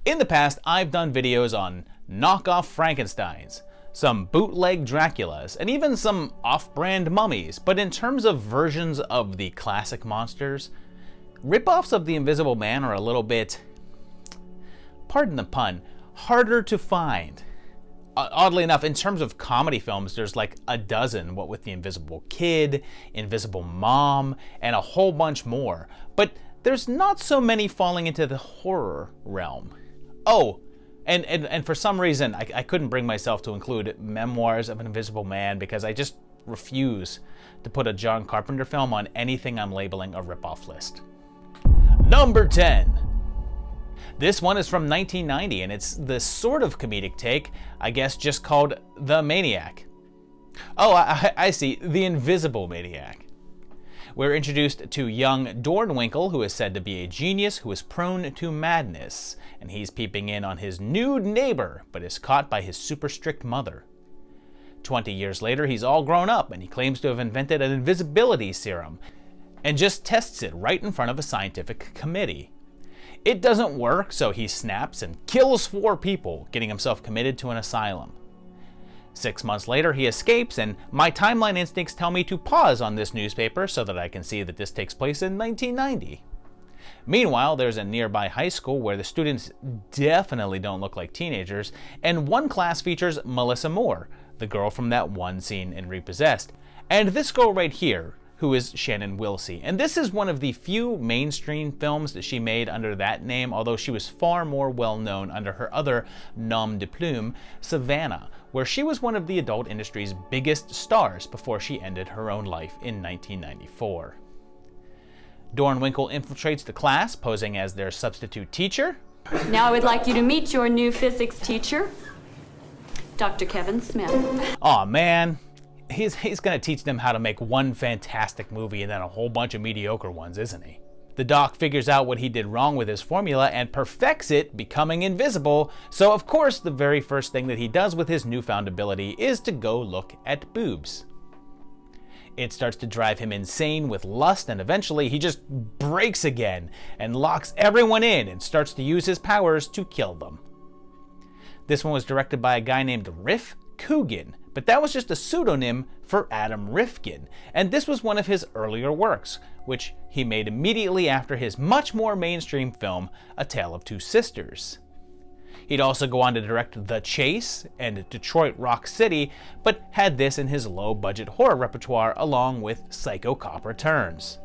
In the past, I've done videos on knockoff Frankensteins, some bootleg Draculas, and even some off-brand mummies, but in terms of versions of the classic monsters, ripoffs of the Invisible Man are a little bit, pardon the pun, harder to find. Oddly enough, in terms of comedy films, there's like a dozen, what with the Invisible Kid, Invisible Mom, and a whole bunch more. But there's not so many falling into the horror realm. Oh, and for some reason, I couldn't bring myself to include Memoirs of an Invisible Man because I just refuse to put a John Carpenter film on anything I'm labeling a ripoff list. Number 10. This one is from 1990, and it's the sort of comedic take, I guess, just called The Maniac. Oh, I see, The Invisible Maniac. We're introduced to young Dornwinkle, who is said to be a genius who is prone to madness, and he's peeping in on his nude neighbor, but is caught by his super strict mother. 20 years later, he's all grown up, and he claims to have invented an invisibility serum, and just tests it right in front of a scientific committee. It doesn't work, so he snaps and kills 4 people, getting himself committed to an asylum. 6 months later, he escapes, and my timeline instincts tell me to pause on this newspaper so that I can see that this takes place in 1990. Meanwhile, there's a nearby high school where the students definitely don't look like teenagers, and one class features Melissa Moore, the girl from that one scene in Repossessed, and this girl right here, who is Shannon Wilsey. And this is one of the few mainstream films that she made under that name, although she was far more well known under her other nom de plume, Savannah, where she was one of the adult industry's biggest stars before she ended her own life in 1994. Dornwinkle infiltrates the class, posing as their substitute teacher. Now I would like you to meet your new physics teacher, Dr. Kevin Smith. Aw, man. He's going to teach them how to make one fantastic movie and then a whole bunch of mediocre ones, isn't he? The doc figures out what he did wrong with his formula and perfects it, becoming invisible, so of course the very first thing that he does with his newfound ability is to go look at boobs. It starts to drive him insane with lust, and eventually he just breaks again and locks everyone in and starts to use his powers to kill them. This one was directed by a guy named Riff Coogan, but that was just a pseudonym for Adam Rifkin, and this was one of his earlier works, which he made immediately after his much more mainstream film, A Tale of Two Sisters. He'd also go on to direct The Chase and Detroit Rock City, but had this in his low-budget horror repertoire along with Psycho Cop Returns.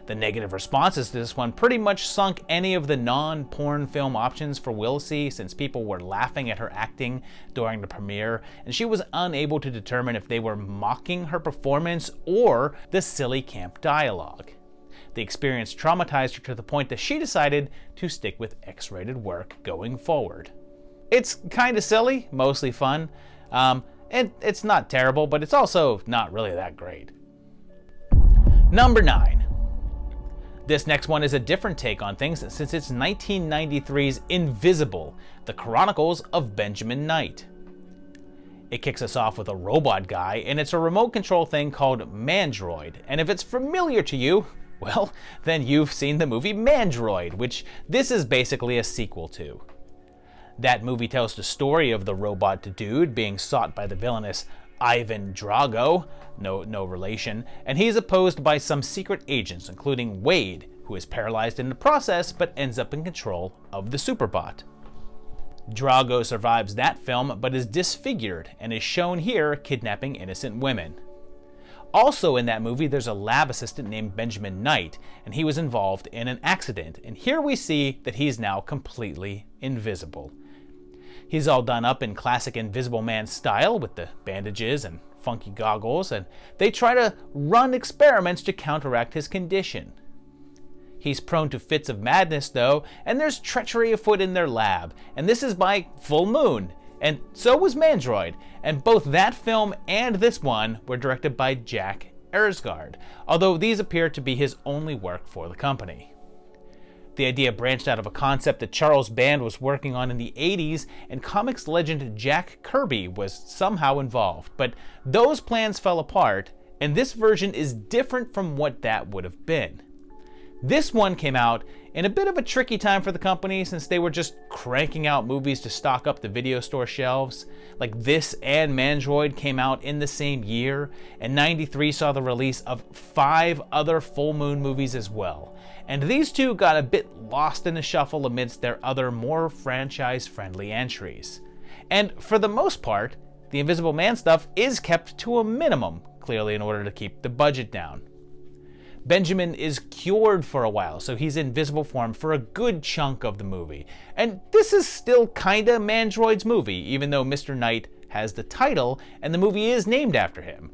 The negative responses to this one pretty much sunk any of the non-porn film options for Wilsey, since people were laughing at her acting during the premiere, and she was unable to determine if they were mocking her performance or the silly camp dialogue. The experience traumatized her to the point that she decided to stick with X-rated work going forward. It's kinda silly, mostly fun, and it's not terrible, but it's also not really that great. Number 9. This next one is a different take on things since it's 1993's Invisible, The Chronicles of Benjamin Knight. It kicks us off with a robot guy, and it's a remote control thing called Mandroid, and if it's familiar to you, well, then you've seen the movie Mandroid, which this is basically a sequel to. That movie tells the story of the robot dude being sought by the villainous Ivan Drago, no relation, and he's opposed by some secret agents, including Wade, who is paralyzed in the process but ends up in control of the Superbot. Drago survives that film but is disfigured and is shown here kidnapping innocent women. Also in that movie, there's a lab assistant named Benjamin Knight, and he was involved in an accident, and here we see that he's now completely invisible. He's all done up in classic Invisible Man style with the bandages and funky goggles, and they try to run experiments to counteract his condition. He's prone to fits of madness though, and there's treachery afoot in their lab, and this is by Full Moon, and so was Mandroid, and both that film and this one were directed by Jack Ersgaard, although these appear to be his only work for the company. The idea branched out of a concept that Charles Band was working on in the 80s, and comics legend Jack Kirby was somehow involved, but those plans fell apart, and this version is different from what that would have been. This one came out in a bit of a tricky time for the company since they were just cranking out movies to stock up the video store shelves. Like this and Mandroid came out in the same year, and '93 saw the release of 5 other Full Moon movies as well. And these two got a bit lost in the shuffle amidst their other more franchise-friendly entries. And for the most part, the Invisible Man stuff is kept to a minimum, clearly in order to keep the budget down. Benjamin is cured for a while, so he's in visible form for a good chunk of the movie. And this is still kinda Mandroid's movie, even though Mr. Knight has the title and the movie is named after him.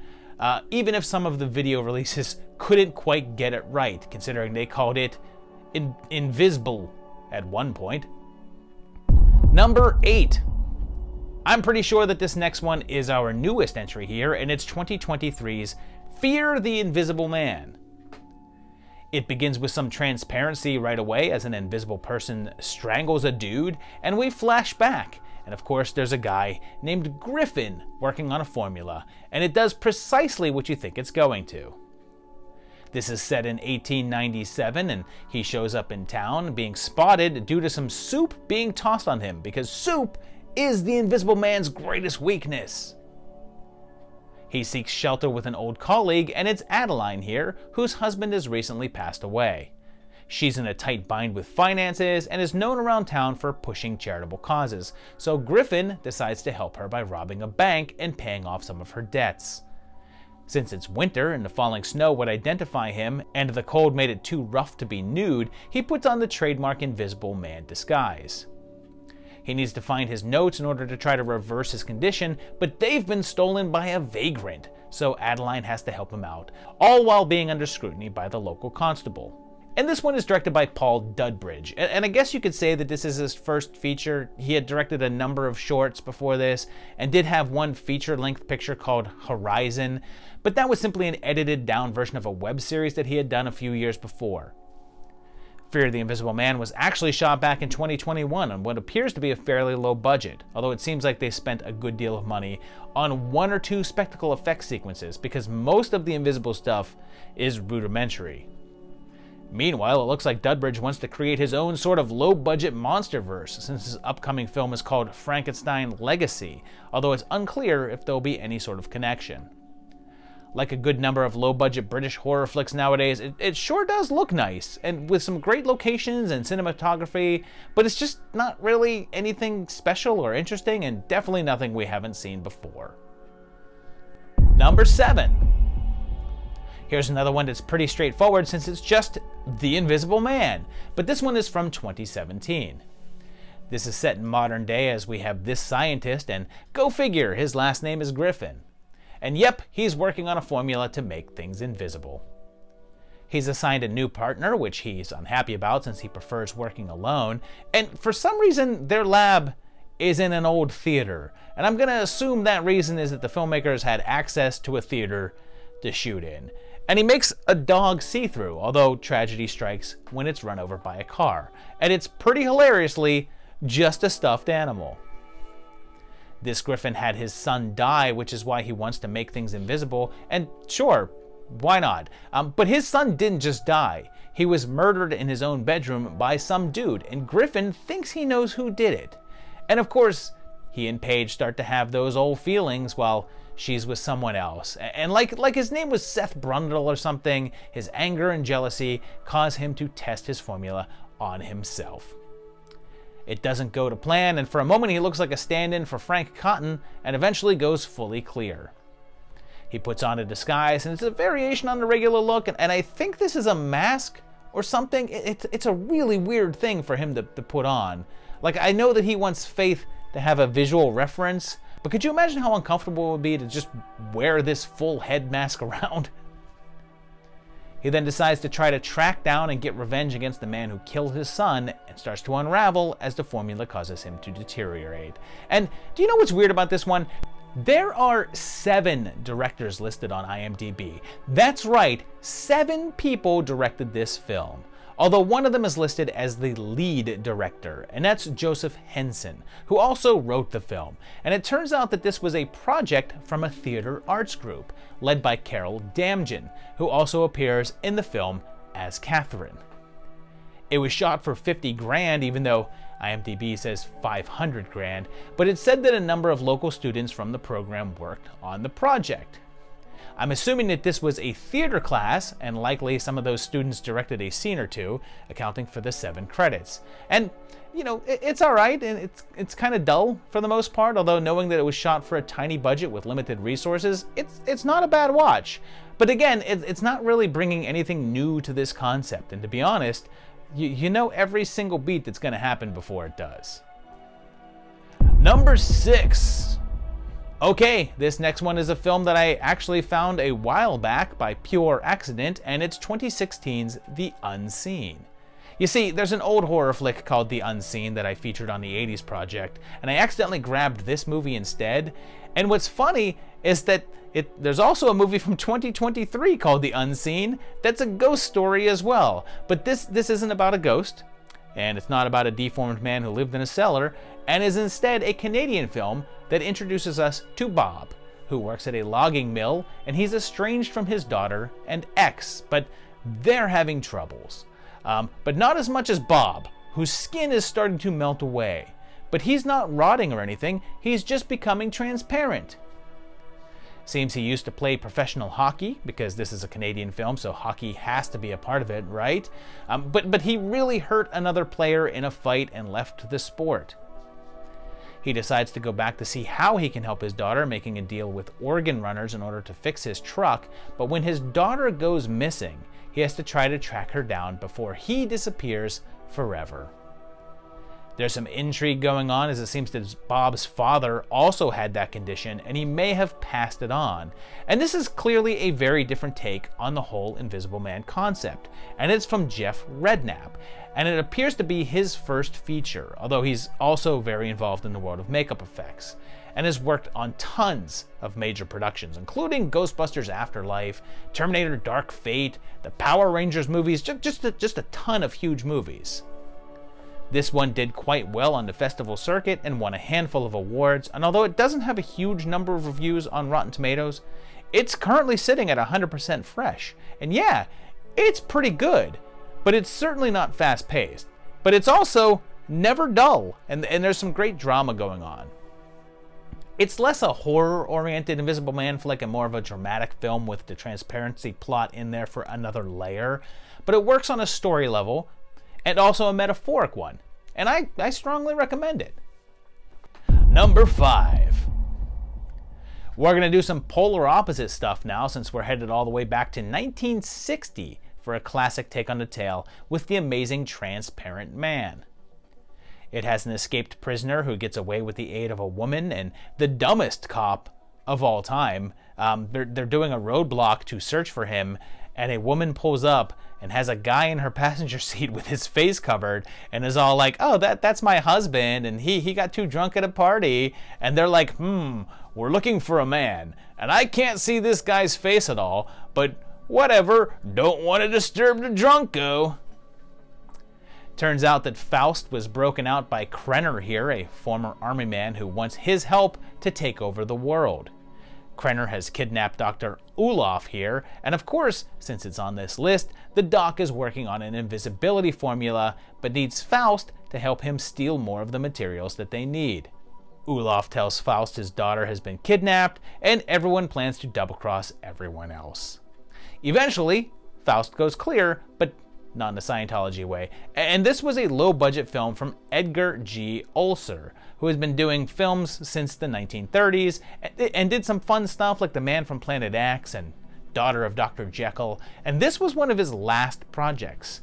Even if some of the video releases couldn't quite get it right, considering they called it Invisible at one point. Number 8. I'm pretty sure that this next one is our newest entry here, and it's 2023's Fear the Invisible Man. It begins with some transparency right away as an invisible person strangles a dude, and we flash back. And of course there's a guy named Griffin working on a formula, and it does precisely what you think it's going to. This is set in 1897, and he shows up in town being spotted due to some soup being tossed on him, because soup is the Invisible Man's greatest weakness. He seeks shelter with an old colleague, and it's Adeline here, whose husband has recently passed away. She's in a tight bind with finances and is known around town for pushing charitable causes, so Griffin decides to help her by robbing a bank and paying off some of her debts. Since it's winter and the falling snow would identify him, and the cold made it too rough to be nude, he puts on the trademark Invisible Man disguise. He needs to find his notes in order to try to reverse his condition, but they've been stolen by a vagrant, so Adeline has to help him out, all while being under scrutiny by the local constable. And this one is directed by Paul Dudbridge, and I guess you could say that this is his first feature. He had directed a number of shorts before this, and did have one feature-length picture called Horizon, but that was simply an edited down version of a web series that he had done a few years before. Fear the Invisible Man was actually shot back in 2021 on what appears to be a fairly low budget, although it seems like they spent a good deal of money on 1 or 2 spectacle effect sequences, because most of the invisible stuff is rudimentary. Meanwhile, it looks like Dudbridge wants to create his own sort of low-budget monsterverse, since his upcoming film is called Frankenstein Legacy, although it's unclear if there'll be any sort of connection. Like a good number of low-budget British horror flicks nowadays, it sure does look nice, and with some great locations and cinematography, but it's just not really anything special or interesting, and definitely nothing we haven't seen before. Number 7. Here's another one that's pretty straightforward since it's just The Invisible Man, but this one is from 2017. This is set in modern day as we have this scientist, and go figure, his last name is Griffin. And yep, he's working on a formula to make things invisible. He's assigned a new partner, which he's unhappy about since he prefers working alone, and for some reason their lab is in an old theater, and I'm gonna assume that reason is that the filmmakers had access to a theater to shoot in. And he makes a dog see-through, although tragedy strikes when it's run over by a car, and it's pretty hilariously just a stuffed animal. This Griffin had his son die, which is why he wants to make things invisible, and sure, why not? But his son didn't just die. He was murdered in his own bedroom by some dude, and Griffin thinks he knows who did it. And of course, he and Paige start to have those old feelings while she's with someone else. And like his name was Seth Brundle or something, his anger and jealousy cause him to test his formula on himself. It doesn't go to plan, and for a moment he looks like a stand-in for Frank Cotton, and eventually goes fully clear. He puts on a disguise, and it's a variation on the regular look, and I think this is a mask or something. It's a really weird thing for him to put on. Like, I know that he wants Faith to have a visual reference, but could you imagine how uncomfortable it would be to just wear this full head mask around? He then decides to try to track down and get revenge against the man who killed his son, and starts to unravel as the formula causes him to deteriorate. And do you know what's weird about this one? There are 7 directors listed on IMDb. That's right, 7 people directed this film. Although one of them is listed as the lead director, and that's Joseph Henson, who also wrote the film. And it turns out that this was a project from a theater arts group, led by Carol Damjan, who also appears in the film as Catherine. It was shot for 50 grand, even though IMDb says 500 grand, but it said that a number of local students from the program worked on the project. I'm assuming that this was a theater class, and likely some of those students directed a scene or two, accounting for the 7 credits. And, you know, it's alright, and it's kind of dull for the most part, although knowing that it was shot for a tiny budget with limited resources, it's not a bad watch. But again, it's not really bringing anything new to this concept, and to be honest, you know every single beat that's going to happen before it does. Number 6. Okay, this next one is a film that I actually found a while back by pure accident, and it's 2016's The Unseen. You see, there's an old horror flick called The Unseen that I featured on the 80s Project, and I accidentally grabbed this movie instead. And what's funny is that there's also a movie from 2023 called The Unseen that's a ghost story as well. But this isn't about a ghost, and it's not about a deformed man who lived in a cellar, and is instead a Canadian film that introduces us to Bob, who works at a logging mill, and he's estranged from his daughter and ex, but they're having troubles. But not as much as Bob, whose skin is starting to melt away. But he's not rotting or anything, he's just becoming transparent. Seems he used to play professional hockey, because this is a Canadian film, so hockey has to be a part of it, right? But he really hurt another player in a fight and left the sport. He decides to go back to see how he can help his daughter, making a deal with organ runners in order to fix his truck, but when his daughter goes missing, he has to try to track her down before he disappears forever. There's some intrigue going on, as it seems that Bob's father also had that condition, and he may have passed it on. And this is clearly a very different take on the whole Invisible Man concept, and it's from Jeff Redknapp, and it appears to be his first feature, although he's also very involved in the world of makeup effects, and has worked on tons of major productions, including Ghostbusters Afterlife, Terminator Dark Fate, the Power Rangers movies, just a ton of huge movies. This one did quite well on the festival circuit and won a handful of awards, and although it doesn't have a huge number of reviews on Rotten Tomatoes, it's currently sitting at 100% fresh. And yeah, it's pretty good, but it's certainly not fast-paced. But it's also never dull, and there's some great drama going on. It's less a horror-oriented Invisible Man flick and more of a dramatic film with the transparency plot in there for another layer, but it works on a story level, and also a metaphoric one, and I strongly recommend it. Number 5. We're going to do some polar opposite stuff now, since we're headed all the way back to 1960 for a classic take on the tale with The Amazing Transparent Man. It has an escaped prisoner who gets away with the aid of a woman, and the dumbest cop of all time. They're doing a roadblock to search for him, and a woman pulls up and has a guy in her passenger seat with his face covered and is all like, oh, that's my husband, and he got too drunk at a party. And they're like, we're looking for a man, and I can't see this guy's face at all, but whatever, don't want to disturb the drunko. Turns out that Faust was broken out by Krenner here, a former army man who wants his help to take over the world. Krenner has kidnapped Dr. Orloff here, and of course, since it's on this list, the doc is working on an invisibility formula, but needs Faust to help him steal more of the materials that they need. Orloff tells Faust his daughter has been kidnapped, and everyone plans to double-cross everyone else. Eventually, Faust goes clear, but not in a Scientology way. And this was a low-budget film from Edgar G. Ulcer, who has been doing films since the 1930s and did some fun stuff like The Man from Planet X and Daughter of Dr. Jekyll, and this was one of his last projects.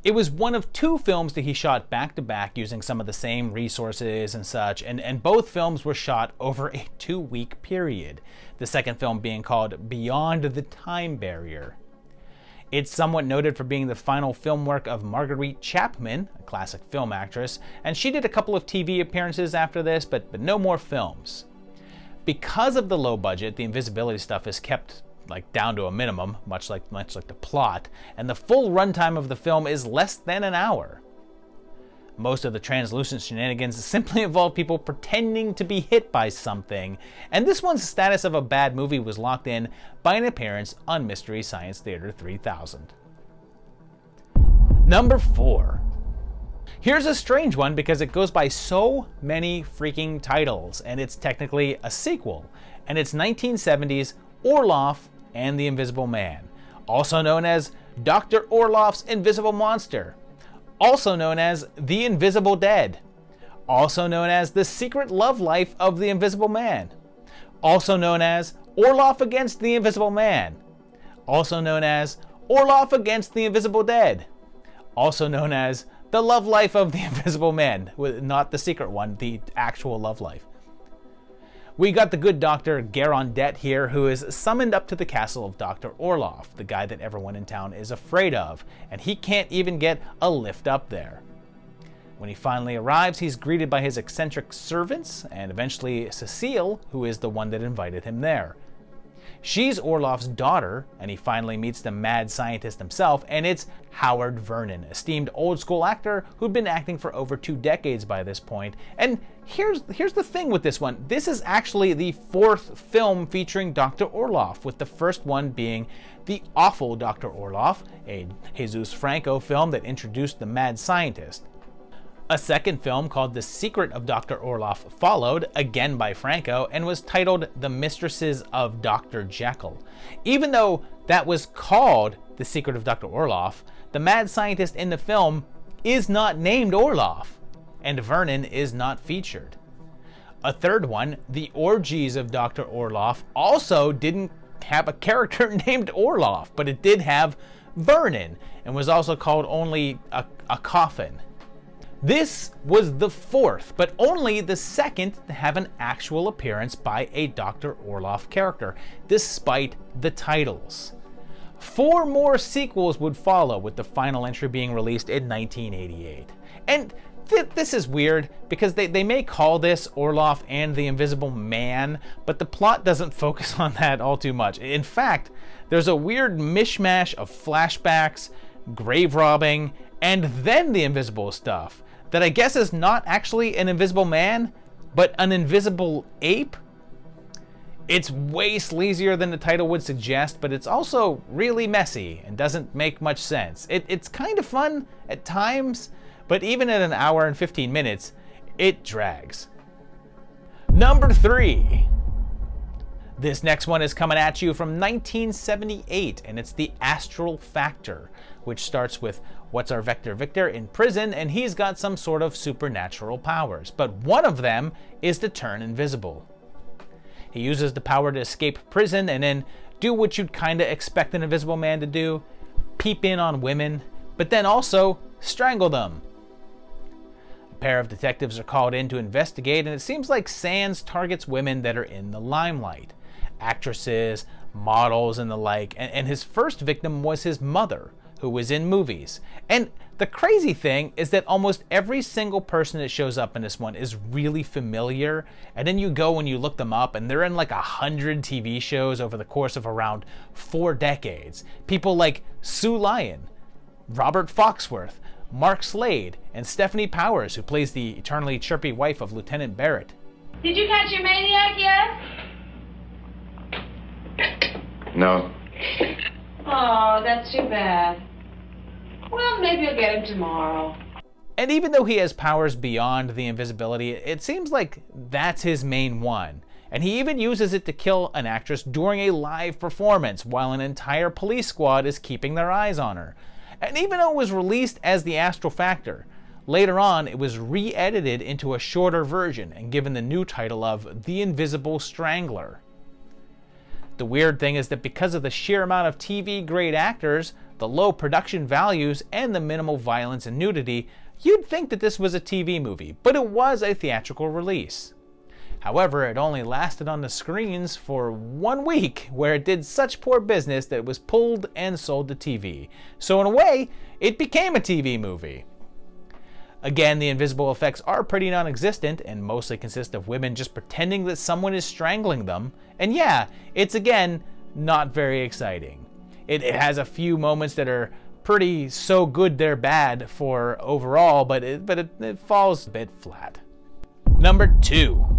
It was one of 2 films that he shot back-to-back using some of the same resources and such, and both films were shot over a 2-week period, the second film being called Beyond the Time Barrier. It's somewhat noted for being the final film work of Marguerite Chapman, a classic film actress, and she did a couple of TV appearances after this, but no more films. Because of the low budget, the invisibility stuff is kept down to a minimum, much like the plot, and the full runtime of the film is less than an hour. Most of the translucent shenanigans simply involve people pretending to be hit by something, and this one's status of a bad movie was locked in by an appearance on Mystery Science Theater 3000. Number 4. Here's a strange one because it goes by so many freaking titles, and it's technically a sequel, and it's 1970's Orloff and the Invisible Man, also known as Dr. Orloff's Invisible Monster, also known as The Invisible Dead, also known as The Secret Love Life of the Invisible Man, also known as Orloff Against the Invisible Man, also known as Orloff Against the Invisible Dead, also known as The Love Life of the Invisible Man, not the secret one, the actual love life. We got the good Dr. Garondet here, who is summoned up to the castle of Dr. Orloff, the guy that everyone in town is afraid of, and he can't even get a lift up there. When he finally arrives, he's greeted by his eccentric servants, and eventually Cecile, who is the one that invited him there. She's Orloff's daughter, and he finally meets the mad scientist himself, and it's Howard Vernon, esteemed old-school actor who'd been acting for over 2 decades by this point. And here's the thing with this one. This is actually the 4th film featuring Dr. Orloff, with the first one being The Awful Dr. Orloff, a Jesus Franco film that introduced the mad scientist. A second film called The Secret of Dr. Orloff followed, again by Franco, and was titled The Mistresses of Dr. Jekyll. Even though that was called The Secret of Dr. Orloff, the mad scientist in the film is not named Orloff, and Vernon is not featured. A third one, The Orgies of Dr. Orloff, also didn't have a character named Orloff, but it did have Vernon, and was also called only a coffin. This was the 4th, but only the 2nd to have an actual appearance by a Dr. Orloff character, despite the titles. 4 more sequels would follow, with the final entry being released in 1988. And this is weird, because they may call this Orloff and the Invisible Man, but the plot doesn't focus on that all too much. In fact, there's a weird mishmash of flashbacks, grave robbing, and then the invisible stuff that I guess is not actually an invisible man, but an invisible ape. It's way sleazier than the title would suggest, but it's also really messy and doesn't make much sense. It's kind of fun at times, but even at an hour and 15 minutes, it drags. Number 3. This next one is coming at you from 1978, and it's The Astral Factor, which starts with What's Our Vector Victor in prison, and he's got some sort of supernatural powers, but one of them is to turn invisible. He uses the power to escape prison and then do what you'd kinda expect an invisible man to do, peep in on women, but then also strangle them. A pair of detectives are called in to investigate, and it seems like Sands targets women that are in the limelight. Actresses, models, and the like, and his first victim was his mother, who was in movies. And the crazy thing is that almost every single person that shows up in this one is really familiar, and then you go and you look them up, and they're in like 100 TV shows over the course of around 4 decades. People like Sue Lyon, Robert Foxworth, Mark Slade, and Stephanie Powers, who plays the eternally chirpy wife of Lieutenant Barrett. Did you catch your Maniac yet? No. Oh, that's too bad. Well, maybe you'll get him tomorrow. And even though he has powers beyond the invisibility, it seems like that's his main one. And he even uses it to kill an actress during a live performance while an entire police squad is keeping their eyes on her. And even though it was released as The Astral Factor, later on it was re-edited into a shorter version and given the new title of The Invisible Strangler. The weird thing is that because of the sheer amount of TV-grade actors, the low production values, and the minimal violence and nudity, you'd think that this was a TV movie, but it was a theatrical release. However, it only lasted on the screens for 1 week, where it did such poor business that it was pulled and sold to TV. So in a way, it became a TV movie. Again, the invisible effects are pretty non-existent and mostly consist of women just pretending that someone is strangling them. And yeah, it's again, not very exciting. It has a few moments that are pretty so good they're bad for overall, but it falls a bit flat. Number 2.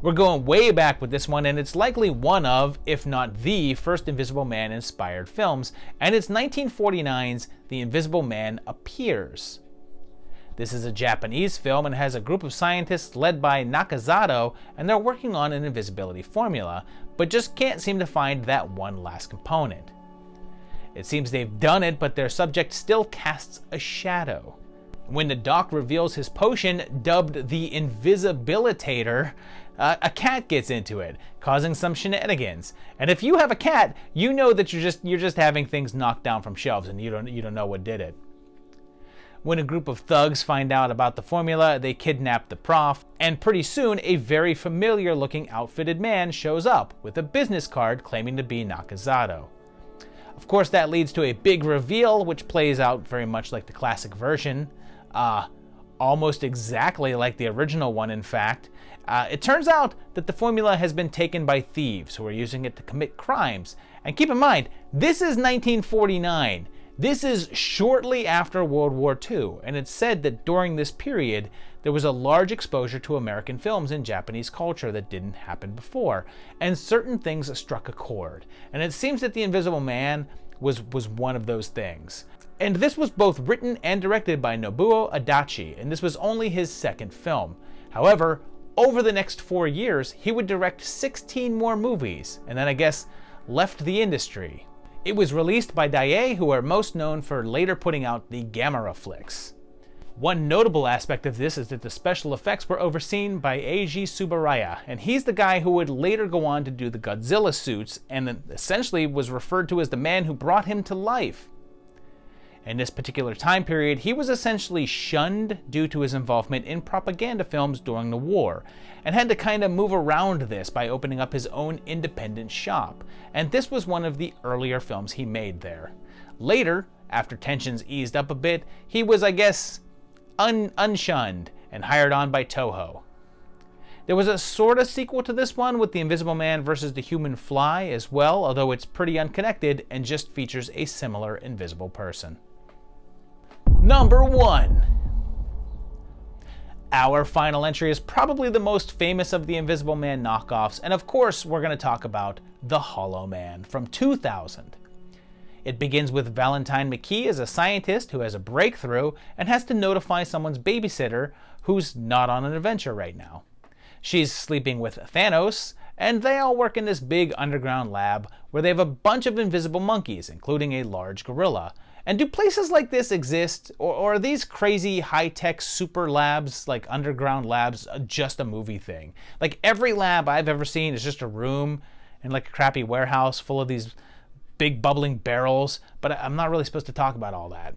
We're going way back with this one, and it's likely one of, if not the, first Invisible Man inspired films, and it's 1949's The Invisible Man Appears. This is a Japanese film and has a group of scientists led by Nakazato, and they're working on an invisibility formula, but just can't seem to find that one last component. It seems they've done it, but their subject still casts a shadow. When the doc reveals his potion, dubbed the Invisibilitator, a cat gets into it, causing some shenanigans. And if you have a cat, you know that you're just having things knocked down from shelves, and you don't know what did it. When a group of thugs find out about the formula, they kidnap the prof, and pretty soon a very familiar looking outfitted man shows up with a business card claiming to be Nakazato. Of course, that leads to a big reveal, which plays out very much like the classic version. Almost exactly like the original one, in fact. It turns out that the formula has been taken by thieves who are using it to commit crimes. And keep in mind, this is 1949. This is shortly after World War II, and it's said that during this period, there was a large exposure to American films and Japanese culture that didn't happen before, and certain things struck a chord. And it seems that The Invisible Man was one of those things. And this was both written and directed by Nobuo Adachi, and this was only his second film. However, over the next 4 years, he would direct 16 more movies, and then I guess left the industry. It was released by Daiei, who are most known for later putting out the Gamera flicks. One notable aspect of this is that the special effects were overseen by Eiji Tsuburaya, and he's the guy who would later go on to do the Godzilla suits, and essentially was referred to as the man who brought him to life. In this particular time period, he was essentially shunned due to his involvement in propaganda films during the war, and had to kind of move around this by opening up his own independent shop, and this was one of the earlier films he made there. Later, after tensions eased up a bit, he was, I guess, unshunned and hired on by Toho. There was a sort of sequel to this one with The Invisible Man versus the Human Fly as well, although it's pretty unconnected and just features a similar invisible person. Number 1. Our final entry is probably the most famous of the Invisible Man knockoffs, and of course we're going to talk about The Hollow Man from 2000. It begins with Valentine McKee as a scientist who has a breakthrough and has to notify someone's babysitter who's not on an adventure right now. She's sleeping with Thanos, and they all work in this big underground lab where they have a bunch of invisible monkeys, including a large gorilla. And do places like this exist, or are these crazy high-tech super labs, like underground labs, just a movie thing? Like every lab I've ever seen is just a room in like a crappy warehouse full of these big bubbling barrels, but I'm not really supposed to talk about all that.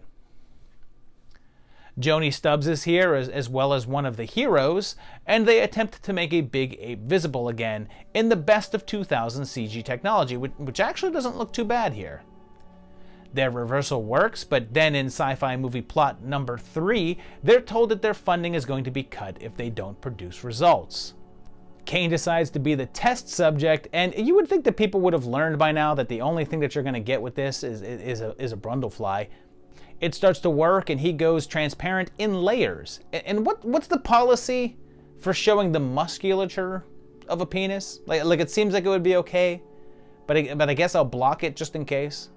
Joni Stubbs is here as well as one of the heroes, and they attempt to make a big ape visible again in the best of 2000 CG technology, which actually doesn't look too bad here. Their reversal works, but then in sci-fi movie plot number 3, they're told that their funding is going to be cut if they don't produce results. Kane decides to be the test subject, and you would think that people would have learned by now that the only thing that you're going to get with this is a brundlefly. It starts to work, and he goes transparent in layers. And what's the policy for showing the musculature of a penis? Like it seems like it would be okay, but I guess I'll block it just in case.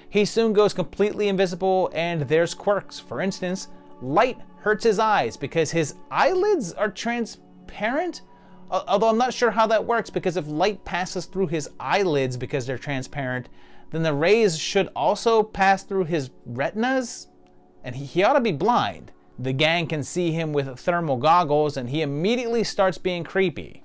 He soon goes completely invisible, and there's quirks. For instance, light hurts his eyes because his eyelids are transparent? Although I'm not sure how that works, because if light passes through his eyelids because they're transparent, then the rays should also pass through his retinas? And he ought to be blind. The gang can see him with thermal goggles, and he immediately starts being creepy.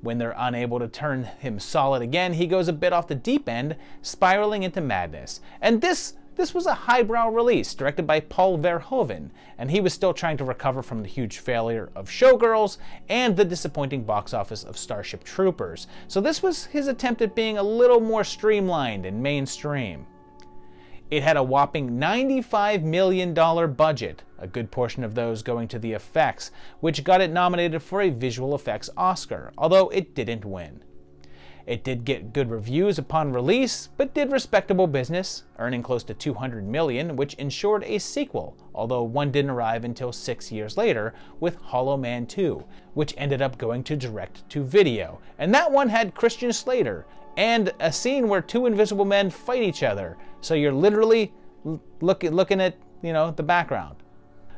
When they're unable to turn him solid again, he goes a bit off the deep end, spiraling into madness. And this was a highbrow release, directed by Paul Verhoeven, and he was still trying to recover from the huge failure of Showgirls and the disappointing box office of Starship Troopers. So this was his attempt at being a little more streamlined and mainstream. It had a whopping $95 million budget, a good portion of those going to the effects, which got it nominated for a visual effects Oscar, although it didn't win. It did get good reviews upon release, but did respectable business, earning close to $200 million, which ensured a sequel, although one didn't arrive until 6 years later with Hollow Man 2, which ended up going to direct-to-video. And that one had Christian Slater, and a scene where two invisible men fight each other, so you're literally looking at, the background.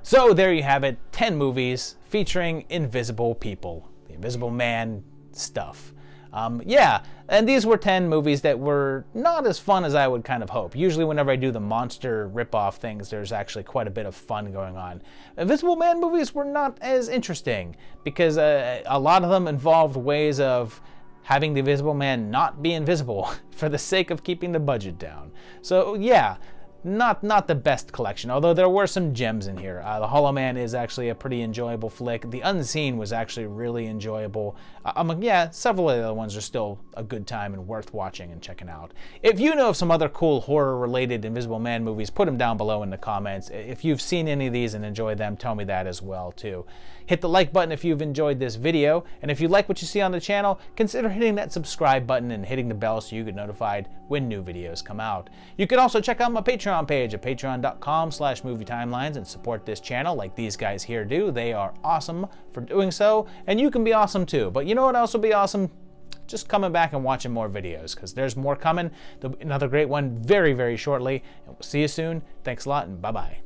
So there you have it, 10 movies featuring invisible people, the Invisible Man stuff. Yeah, and these were 10 movies that were not as fun as I would kind of hope. Usually whenever I do the monster rip-off things, there's actually quite a bit of fun going on. Invisible Man movies were not as interesting because a lot of them involved ways of having the Invisible Man not be invisible for the sake of keeping the budget down. So yeah, not the best collection, although there were some gems in here. The Hollow Man is actually a pretty enjoyable flick. The Unseen was actually really enjoyable. Yeah, several of the other ones are still a good time and worth watching and checking out. If you know of some other cool horror-related Invisible Man movies, put them down below in the comments. If you've seen any of these and enjoyed them, tell me that as well, too. Hit the like button if you've enjoyed this video, and if you like what you see on the channel, consider hitting that subscribe button and hitting the bell so you get notified when new videos come out. You can also check out my Patreon page at patreon.com/movietimelines and support this channel like these guys here do. They are awesome for doing so, and you can be awesome too. But you know what else will be awesome? Just coming back and watching more videos, because there's more coming. There'll be another great one very, very shortly. And we'll see you soon. Thanks a lot, and bye-bye.